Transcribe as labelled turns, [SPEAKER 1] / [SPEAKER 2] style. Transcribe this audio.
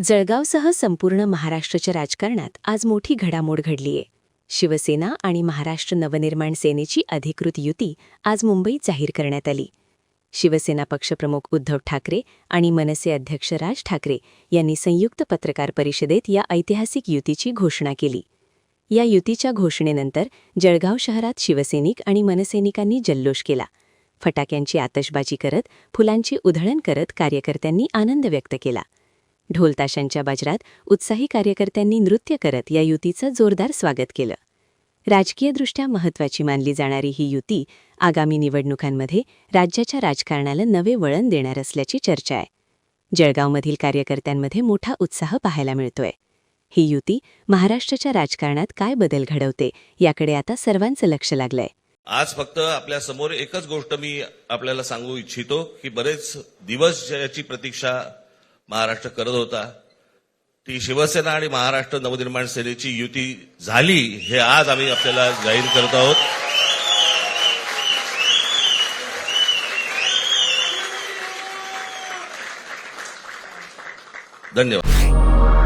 [SPEAKER 1] जळगावसह संपूर्ण महाराष्ट्राच्या राजकारणात आज मोठी घडामोड घडलीय. शिवसेना आणि महाराष्ट्र नवनिर्माण सेनेची अधिकृत युती आज मुंबईत जाहीर करण्यात आली. शिवसेना पक्षप्रमुख उद्धव ठाकरे आणि मनसे अध्यक्ष राज ठाकरे यांनी संयुक्त पत्रकार परिषदेत या ऐतिहासिक युतीची घोषणा केली. या युतीच्या घोषणेनंतर जळगाव शहरात शिवसैनिक आणि मनसैनिकांनी जल्लोष केला. फटाक्यांची आतषबाजी करत, फुलांची उधळण करत कार्यकर्त्यांनी आनंद व्यक्त केला. ढोलताशांच्या बाजरात उत्साही कार्यकर्त्यांनी नृत्य करत या युतीचं जोरदार स्वागत केलं. राजकीयदृष्ट्या महत्त्वाची मानली जाणारी ही युती आगामी निवडणुकांमध्ये राज्याच्या राजकारणाला नवे वळण देणार असल्याची चर्चा आहे. जळगावमधील कार्यकर्त्यांमध्ये मोठा उत्साह पाहायला मिळतोय. ही युती महाराष्ट्राच्या राजकारणात काय बदल घडवते याकडे आता सर्वांचं लक्ष लागलंय.
[SPEAKER 2] आज फक्त आपल्या समोर एकच गोष्ट मी आपल्याला सांगू इच्छितो की बरेच दिवस याची प्रतीक्षा महाराष्ट्र करत होता. ती शिवसेना आणि महाराष्ट्र नवनिर्माण सेनेची युती झाली हे आज आम्ही आपल्याला जाहीर करत आहोत. धन्यवाद.